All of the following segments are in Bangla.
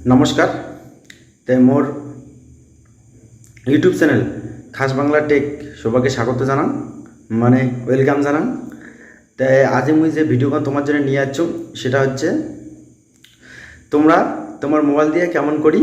নমস্কার। তাই মোর ইউটিউব চ্যানেল খাস বাংলা টেক সবাইকে স্বাগত জানান, মানে ওয়েলকাম জানান। তাই আজ মুই যে ভিডিওখন তোমার জন্য নিয়ে আসছ সেটা হচ্ছে তোমরা তোমার মোবাইল দিয়ে কেমন করি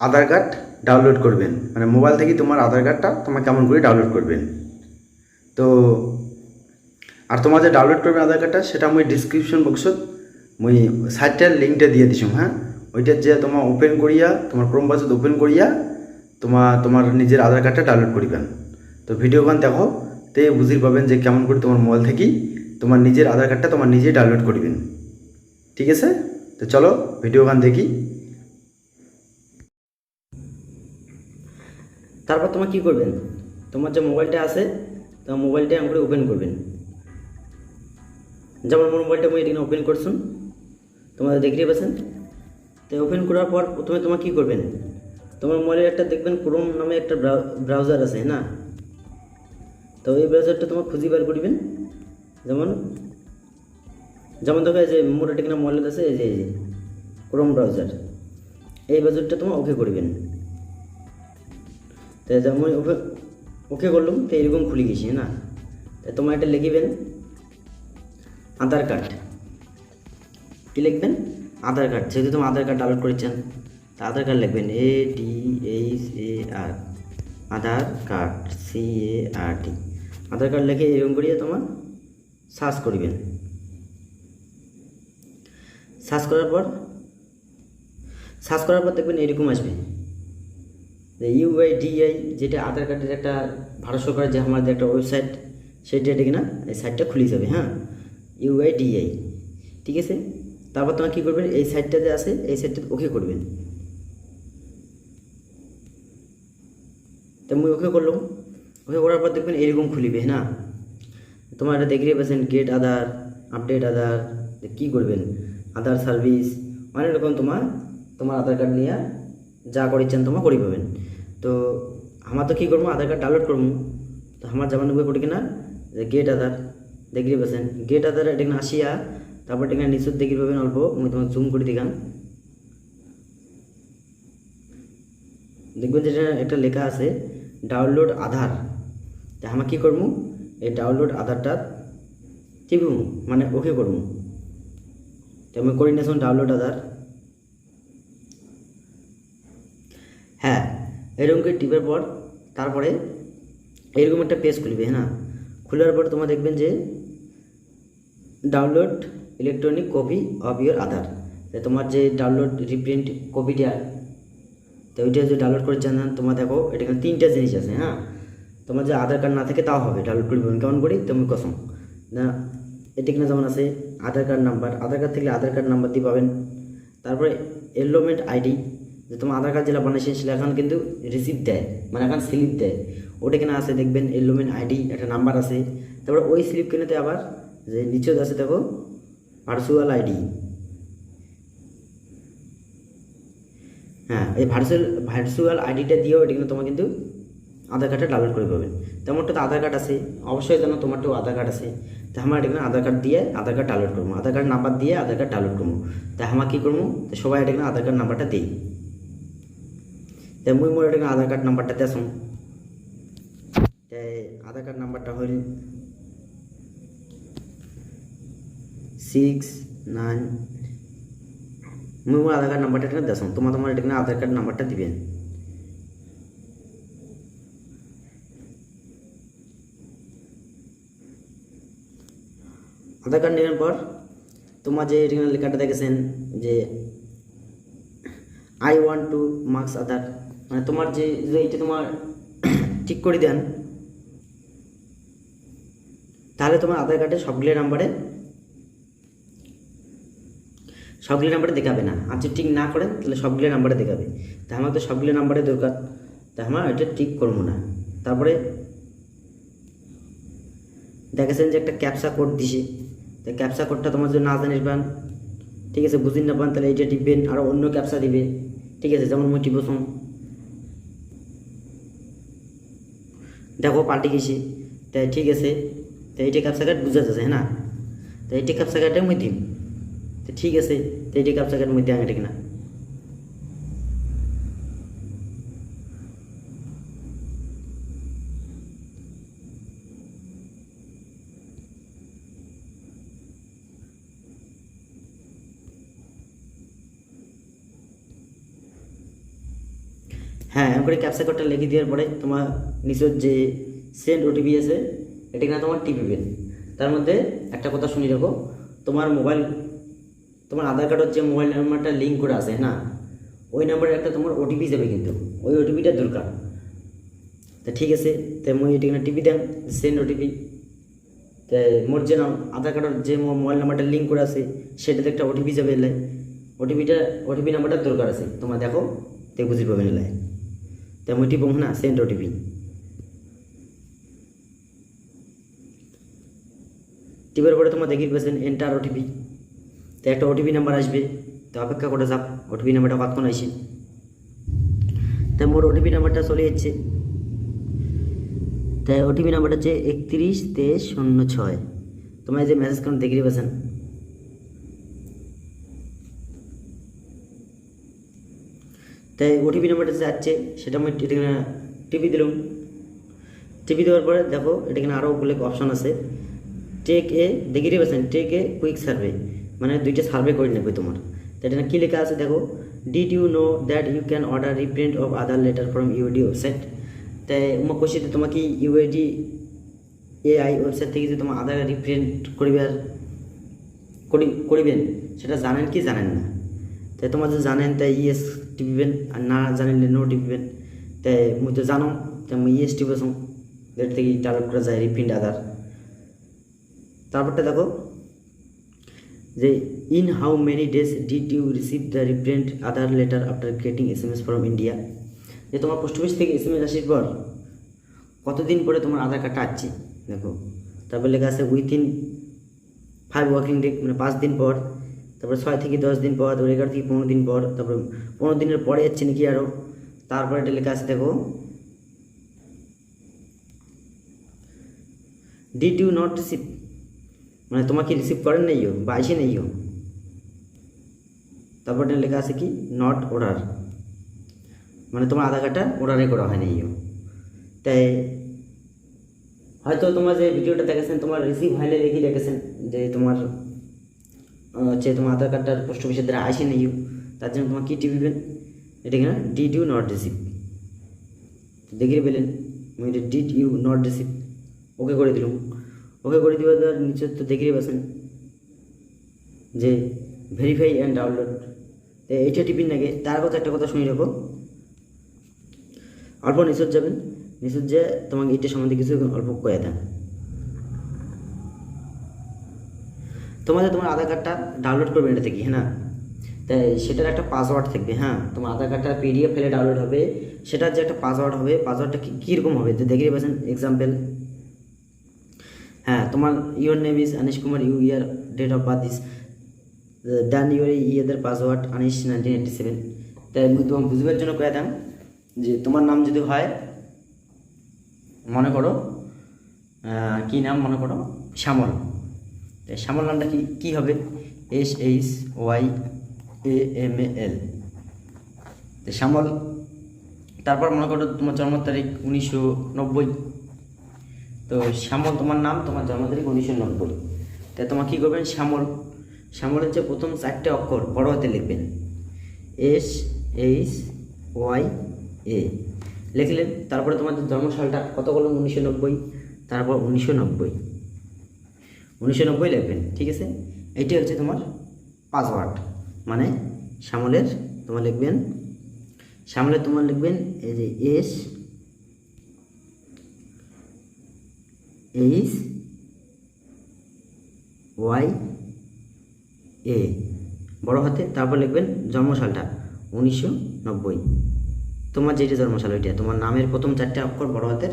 আধার কার্ড ডাউনলোড করবেন, মানে মোবাইল থেকে তোমার আধার কার্ডটা তোমরা কেমন করে ডাউনলোড করবেন। তো আর তোমার যে ডাউনলোড করবে আধার কার্ডটা সেটা মুই ডিসক্রিপশন বক্সত মুই সাইটটার লিঙ্কটা দিয়ে দিছুম। হ্যাঁ, ওইটার যে তোমার ওপেন করিয়া তোমার ক্রোম ব্রাউজার ওপেন করিয়া তোমার নিজের আধার কার্ডটা ডাউনলোড করিবেন। তো ভিডিওখান দেখো তে বুঝি পাবেন যে কেমন করে তোমার মোবাইল থেকে তোমার নিজের আধার কার্ডটা তোমার নিজেই ডাউনলোড করিবেন। ঠিক আছে, তো চলো ভিডিওখান দেখি। তারপর তোমার কি করবেন, তোমার যে মোবাইলটা আছে তোমার মোবাইলটা এমন করে ওপেন করবেন। যেমন আমার মোবাইলটা আমি এখানে ওপেন করছুন, তোমাদের দেখতে পাচ্ছেন। তো ওপেন করার পর প্রথমে তোমার কি করবেন, তোমার মোবাইলের একটা দেখবেন ক্রোম নামে একটা ব্রাউজার আছে না। তো এই ব্রাউজারটা তোমার খুঁজে বের করবেন। যেমন দেখো যে মোট এটা কিনা মোবাইল আছে, এই যে ক্রোম ব্রাউজার, এই ব্রাউজারটা তোমার ওকে করবেন। তো যেমন ওকে করলাম, তো এরকম খুলে গেছি না। তোমার এটা লিখবেন আধার কার্ড। কী লিখবেন? আধার কার্ড। যেহেতু তোমার আধার কার্ড ডাউনলোড করেছেন, তা আধার কার্ড লিখবেন ADHAR, আধার কার্ড CARD। আধার কার্ড লিখে এরকম করিয়ে তোমার সার্চ করবেন। সার্চ করার পর দেখবেন এরকম আসবে যে UIDI, যেটা আধার কার্ডের একটা ভারত সরকারের যে আমাদের একটা ওয়েবসাইট, সেইটা কিনা এই সাইটটা খুলে যাবে। হ্যাঁ, UIDI, ঠিক আছে। তারপর তোমার কী করবেন, এই সাইটটা যে আছে এই সাইটটা ওকে করবেন। তো আমি ওকে করলাম। ওকে করার পর দেখবেন এরকম খুলিবে না। তোমার এটা দেখতে পাচ্ছেন গেট আধার, আপডেট আধার, কী করবেন আধার সার্ভিস, অনেক রকম তোমার আধার কার্ড নিয়ে যা করেছেন তোমার করে পাবেন। তো আমার তো কী করবো, আধার কার্ড ডাউনলোড করবো। তো আমার যেমন করি কিনা যে গেট আধার, দেখতে পাচ্ছেন গেট আধার এটা কিনা আসিয়া, তারপর এটা নিচুর দেখতে পাবেন অল্প, আমি তোমার জুম করে দেখান। দেখবেন যেটা একটা লেখা আছে ডাউনলোড আধার। তা আমরা কী করবো, এই ডাউনলোড আধারটা টিপব, মানে ওকে করবো। তো আমি করি নিয়েছিলাম ডাউনলোড আধার। হ্যাঁ, এরকম করে টিপার পর তারপরে এরকম একটা পেজ খুলবে। হ্যাঁ, খোলার পর তোমার দেখবেন যে download electronic copy of your Aadhaar. তোমার যে ডাউনলোড রিপ্রিন্ট কপিটা, তো ওইটা যে ডাউনলোড করেছেন তোমার দেখো এটা এখানে 3টা জিনিস আছে। হ্যাঁ, তোমার যে আধার কার্ড না থাকে তাও হবে, ডাউনলোড করবে কেমন করি তুমি কসম না। এটা কিনা যেমন আছে আধার কার্ড নাম্বার, আধার কার্ড থাকলে আধার কার্ড নাম্বার দিয়ে পাবেন। তারপরে এনরোলমেন্ট আইডি, যে তোমার আধার কার্ড যেটা বানাইছেন সেটা এখন কিন্তু রিসিপ্ট দেয়, মানে এখন স্লিপ দেয়, ওটা কিনা আছে দেখবেন এনরোলমেন্ট আইডি একটা নাম্বার আছে। তারপরে ওই স্লিপ কিনেতে আবার যে নিচে আছে দেখো ভার্চুয়াল আইডি। হ্যাঁ, এই ভার্চুয়াল আইডিটা দিয়েও এটা কিন্তু তোমার কিন্তু আধার কার্ডটা ডাউনলোড করে পাবেন। তেমনটা তো আধার কার্ড আছে, অবশ্যই জানো তোমারটাও আধার কার্ড আছে। তা আমার এটা আধার কার্ড দিয়ে আধার কার্ড ডাউনলোড করবো, আধার কার্ড নাম্বার দিয়ে আধার কার্ড ডাউনলোড করবো। তা আমার কী করবো, তো সবাই এটা আধার কার্ড নাম্বারটা দিই। তাই মুই মোর এটা আধার কার্ড নাম্বারটা দেখাম। তাই আধার কার্ড নাম্বারটা হইল 69। মুই মোর আধার কার্ড নাম্বারটা এখানে দেখাম, তোমার এটা আধার কার্ড নাম্বারটা দিবেন। আধার কার্ড নেওয়ার পর তোমার যে এখানে লেখাটা দেখেছেন যে I want to marks আধার, মানে তোমার যে এইটা তোমার ঠিক করে দেন, তাহলে তোমার আধার কার্ডে সবগুলো নাম্বারে দেখাবে না। আর যদি ঠিক না করেন তাহলে সবগুলো নাম্বারে দেখাবে। তা আমার তো সবগুলো নাম্বারে দরকার, তা আমার এটা ঠিক করবো না। তারপরে দেখেছেন যে একটা ক্যাপচা কোড দিছে, তো ক্যাপচা কোডটা তোমার যদি না জানিস পান, ঠিক আছে, বুঝিন না পান, তাহলে এইটা টিপবেন, আরও অন্য ক্যাপচা দিবে। ঠিক আছে, যেমন মই টিপছম, দেখো পাল্টে গেছি। তাই ঠিক আছে, তো এইটা ক্যাপচা কার্ড বুঝা যাচ্ছে। হ্যাঁ না, তো এইটা ক্যাপচা কার্ডটা মই দিম। তো ঠিক আছে, তো এইটা ক্যাপচা কার্ড মই দেওয়া এটা কিনা হ্যাঁ এমন করে ক্যাপচা কোডটা লিখে দেওয়ার পরে তোমার নিচের যে সেন্ড ওটিপি আছে এটা কিনা তোমার টিপিবেন। তার মধ্যে একটা কথা শুনে রাখো, তোমার আধার কার্ডের যে মোবাইল নাম্বারটা লিঙ্ক করে আছে না, ওই নাম্বারে একটা তোমার ওটিপি যাবে, কিন্তু ওই ওটিপিটা দরকার। তা ঠিক আছে, তাই মই এটা কিনা টিপি দেন সেন্ড ওটিপি। তাই মোর যে আধার কার্ডের যে মোবাইল নাম্বারটা লিঙ্ক করে আছে সেটাতে একটা ওটিপি যাবে এলাই, ওটিপি নাম্বারটা দরকার আছে তোমার, দেখো তে বুঝি পাবেন এলাই। তাই মই টিপব না সেন্ড ওটিপি। টিপার পরে তোমার দেখি পেয়েছেন এন্টার ওটিপি। তো একটা ওটিপি নাম্বার আসবে, তো অপেক্ষা করে যাক ওটিপি নাম্বারটা কতক্ষণ আসে। তাই মোর ওটিপি নাম্বারটা চলে যাচ্ছে। তাই ওটিপি নাম্বারটা হচ্ছে 312306। তোমার যে মেসেজ কাউন্ট দেখে পেয়েছেন, তাই ওটিপি নাম্বারটা যাচ্ছে সেটা আমি টিপি দিলাম। টিপি দেওয়ার পরে দেখো এটা কিনা আরও বলে অপশন আছে, টেক এ দেখে পেয়েছেন, টেক এ কুইক সার্ভে, মানে দুইটা সার্ভে করে নেবে তোমার। তো এটা কী লেখা আছে দেখো, did you know that you can order reprint of Aadhaar letter from UID website. তাই আমার কোশ্চিতে তোমাকে ইউএডি এআই ওয়েবসাইট থেকে যে তোমার আধার রিপ্রিন্ট করিবেন সেটা জানেন কি জানেন না। তাই তোমার যে জানেন তাই ইয়েস টিপবেন, আর না জানিলে নো টিপবেন। তাই মুই তো জানো, তাই মুই ইয়েস টিপেছ, এর থেকে ডাউনলোড করা যায় রিপ্রিন্ট আধার। তারপরটা দেখো যে in how many days did you receive the reprint Aadhaar letter after getting SMS from India. যে তোমার পোস্ট অফিস থেকে SMS আসার পর কতদিন পরে তোমার আধার কার্ডটা আসছে দেখো। তারপর লেখা আছে উইথিন 5 ওয়ার্কিং ডে, মানে 5 দিন পর। তারপর 6 থেকে 10 দিন পর, তারপর 11 থেকে 15 দিন পর, তারপর 15 দিনের পরে যাচ্ছে নাকি আরও। তারপরে এটা লেখা আছে দেখো ডিড ইউ নট রিসিভ, মানে তোমাকে রিসিভ করেন নেইও বা আসে নেইও। তারপর এটা লেখা আছে কি নট অর্ডার, মানে তোমার আধার কার্ডটা অর্ডারে করা হয় নেইও। তাই হয়তো তোমার যে ভিডিওটা দেখেছেন তোমার রিসিভ হয়লে দেখি দেখেছেন যে তোমার হচ্ছে তোমার আধার কার্ডটার পোস্ট অফিসের দ্বারা আসে নেইও, তার জন্য তোমার কী টিপবেন, এটা কিনা ডিড ইউ নট রিসিভ। দেখিয়ে পেলেন ডিড ইউ নট রিসিভ, ওকে করে দিলাম। ওকে করে দেওয়ার নিচে তো দেখিয়ে পাচ্ছেন যে ভেরিফাই অ্যান্ড ডাউনলোড। তো এইটা টিপিন নাকি। তার কথা একটা কথা শুনে রাখো, অল্প নিচত যাবেন, নিচত যে তোমাকে এটা সম্বন্ধে কিছু অল্প কয়ে দেন। তোমাদের তোমার আধার কার্ডটা ডাউনলোড করবে এটা থেকে, হ্যাঁ না, তাই সেটার একটা পাসওয়ার্ড থাকবে। হ্যাঁ তোমার আধার কার্ডটা PDF ফেলে ডাউনলোড হবে, সেটার যে একটা পাসওয়ার্ড হবে, পাসওয়ার্ডটা কীরকম হবে তো দেখিয়ে পাচ্ছেন। এক্সাম্পল, হ্যাঁ তোমার your name is Anish Kumar, year date of birth is then your ইয়াদের পাসওয়ার্ড আনিশ 1987। তাই আমি তোমার বুঝবার জন্য কয়ে দাম যে তোমার নাম যদি হয় মনে করো কি নাম, মনে করো শ্যামল। তাই শ্যামল নামটা কি হবে, SHYAMAL। তো শ্যামল। তারপর মনে করো তোমার জন্ম তারিখ 1990। তো শ্যামল তোমার নাম, তোমার জন্ম তারিখ 1990। তাই তোমার কী করবেন, শ্যামলের যে প্রথম 4টে অক্ষর বড় হাতে লিখবেন, SHYA লিখলেন। তারপরে তোমাদের জন্মসালটা কত করলাম 1990, তারপর 1990 লিখবেন, ঠিক আছে। এইটি হচ্ছে তোমার পাসওয়ার্ড, মানে শ্যামলের তোমার লিখবেন, তোমার লিখবেন এই যে SHYA বড় হাতে, তারপর লিখবেন জন্মসালটা 1990। তোমার যেটা জন্মসাল ওইটা, তোমার নামের প্রথম 4টে অক্ষর বড় হাতের,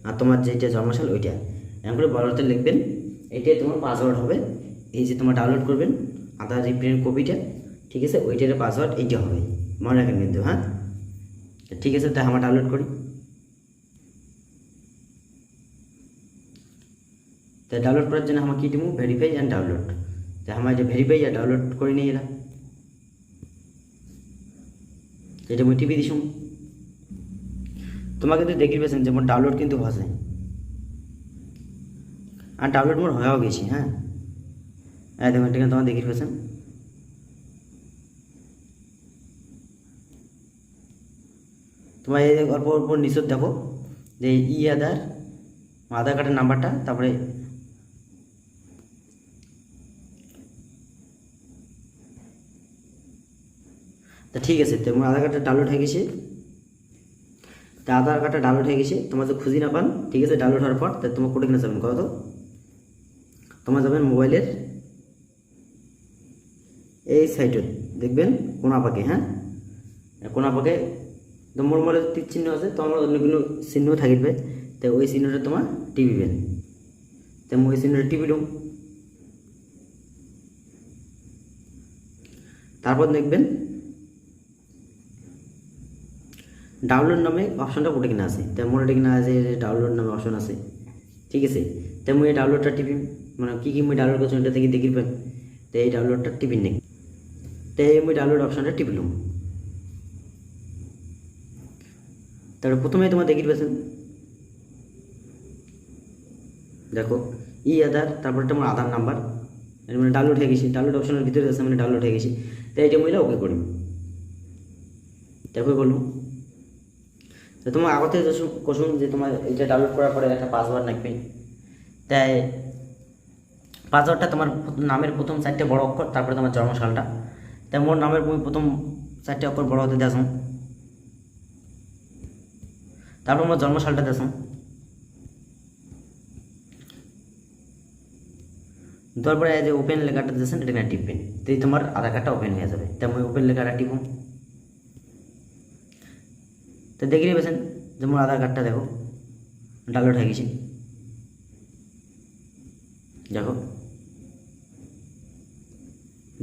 আর তোমার যেটা জন্মসাল ওইটা এমন করে বড় হাতে লিখবেন। এটাই তোমার পাসওয়ার্ড হবে। এই যে তোমার ডাউনলোড করবেন আধার রিপ্রিন্ট কপিটা, ঠিক আছে, ওইটার পাসওয়ার্ড এইটা হবে, মনে রাখেন কিন্তু। হ্যাঁ ঠিক আছে, তাই আমরা ডাউনলোড করি। তাই ডাউনলোড করার জন্য আমাকে কি দিব, ভেরিফাই অ্যান্ড ডাউনলোড। তাই আমার এটা ভেরিফাই আর ডাউনলোড করে নিই এরা। এটা আমি টিপি দিছুম, তোমাকে কিন্তু দেখি পেয়েছেন যে মোর ডাউনলোড কিন্তু হসে, আর ডাউনলোড মোর হয়েও গেছি। হ্যাঁ দেখুন এটা তোমার দেখি পেয়েছেন। তোমার এই অল্প অল্প নিচত দেখো যে আধার আধার কার্ডের নাম্বারটা, তারপরে তা ঠিক আছে, তোমার আধার কার্ডটা ডাউনলোড হয়ে গেছে। তা আধার কার্ডটা ডাউনলোড হয়ে গেছে, তোমার যদি খুঁজি না পান, ঠিক আছে, ডাউনলোড হওয়ার পর তা তোমার কোটে কিনা যাবেন কত, তোমার যাবেন মোবাইলের এই সাইডে দেখবেন কোনা পাকে, হ্যাঁ কোনা পাকে তোমার মোবাইলের তীর চিহ্ন আছে, তোমার অন্য কোনো চিহ্ন থাকিবে, তো ওই চিহ্নটা তোমার টিপিবেন। তো ওই চিহ্নটা টিপিলাম, তারপর দেখবেন ডাউনলোড নামে অপশনটা কোটে কিনা আছে, তো মনে কিনা আছে ডাউনলোড নামে অপশন আছে, ঠিক আছে। তো মুই এই ডাউনলোডটা টিপিম, মানে কী কী মুই ডাউনলোড করছি এটা থেকে দেখিবেন। তো এই ডাউনলোডটা টিপিন নাকি, তো এই মুই ডাউনলোড অপশনটা টিপিলাম। তারপরে প্রথমে তোমার দেখি পেয়েছেন, দেখো আধার, তারপরে তোমার আধার নাম্বার, মানে ডাউনলোড হয়ে গেছে, ডাউনলোড অপশনের ভিতরে আছে, মানে ডাউনলোড হয়ে গেছে। তো এইটা মহিলা ওকে করি, দেখো বলুন। তো তোমার আগতে কষুন যে তোমার এটা ডাউনলোড করার পরে একটা পাসওয়ার্ড লাগবে। তাই পাসওয়ার্ডটা তোমার নামের প্রথম 4টে বড় অক্ষর, তারপরে তোমার জন্মসালটা। তাই মোর নামের প্রথম 4টে অক্ষর বড় হতে দেখুন, তারপর মোর জন্মসালটা দেখুন। তারপরে এই যে ওপেন লেখাটা দিয়েছেন এটা এখানে টিপবেন, তো তোমার আধার কার্ডটা ওপেন হয়ে যাবে। তেমন ওপেন লেখাটা টিপুন, তো দেখে নিয়েছেন যে মোর আধার কার্ডটা দেখো ডাউনলোড হয়ে গেছে। দেখো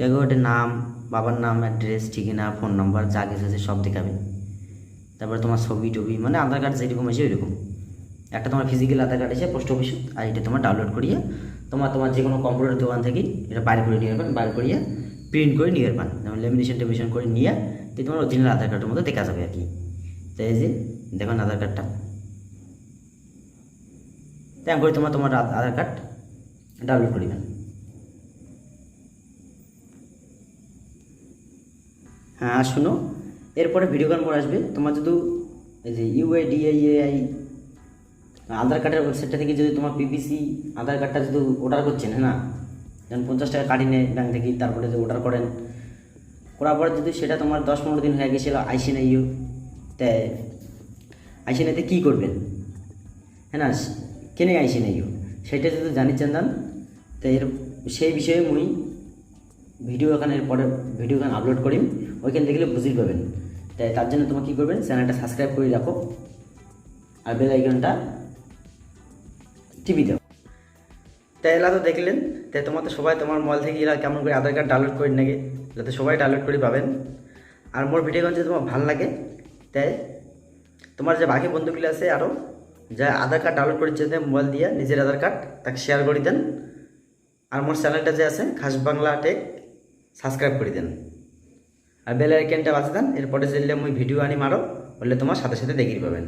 দেখো এটা নাম, বাবার নাম, অ্যাড্রেস, ঠিকানা, ফোন নাম্বার যা কিছু আছে সব দেখাবে। তারপরে তোমার ছবি টবি, মানে আধার কার্ড যেরকম আছে ওইরকম। একটা তোমার ফিজিক্যাল আধার কার্ড আছে পোস্ট অফিস, আর এটা তোমার ডাউনলোড করিয়ে তোমার যে কোনো কম্পিউটার দোকান থেকে এটা বাইর করে নিয়ে যাবেন, বাইর করিয়ে প্রিন্ট করে নিয়ে যাবেন, যেমন লেমিনেশন টেমিনেশন করে নিয়ে তো তোমার অরিজিনাল আধার কার্ডের মতো দেখা যাবে আর কি। তো এই যে দেখুন আধার কার্ডটা, তেমন করে তোমার আধার কার্ড ডাউনলোড করিবেন। হ্যাঁ আর শুনো, এরপরে ভিডিও কল মোড আসবে। তোমার যদি এই যে ইউআইডিআই আধার কার্ডের ওয়েবসাইটটা থেকে যদি তোমার পিপিসি আধার কার্ডটা যদি অর্ডার করছেন, হ্যাঁ না, যেমন 50 টাকা কাটি নেয় ব্যাঙ্ক থেকে, তারপরে যদি অর্ডার করেন, করার পরে যদি সেটা তোমার 10-15 দিন হয়ে গেছিলো আইসি না ইউ, তাই আইসি নাইতে কী করবেন, হ্যাঁ না, কেনে আইসি না ইউ সেটা যদি জানিচ্ছেন দেন, তাই সেই বিষয়ে মুই ভিডিও এখানে পরে ভিডিও এখানে আপলোড করিম, ওইখানে দেখলে বুঝিয়ে পাবেন। তাই তার জন্য তোমার কী করবেন, চ্যানেলটা সাবস্ক্রাইব করে রাখো আর বেল আইকনটা টিপি দাও। তাই এলা তো দেখলেন, তাই তোমার সবাই তোমার মোবাইল থেকে এরা কেমন করে আধার কার্ড ডাউনলোড করে নাকি, যাতে সবাই ডাউনলোড করে পাবেন। আর মোর ভিডিওগুলো যদি তোমার ভালো লাগে, তাই তোমার যে বাকি বন্ধুগুলো আছে আরও যা আধার কার্ড ডাউনলোড করেছে মোবাইল দিয়ে নিজের আধার কার্ড, তাকে শেয়ার করে দেন। আর মোর চ্যানেলটা যে আছে খাস বাংলা টেক সাবস্ক্রাইব করে দেন, আর বেল আইকনটা বাজে দেন। এরপরে যেলে মুই ভিডিও আনি মারো বললে তোমার সাথে সাথে দেখিয়ে পাবেন।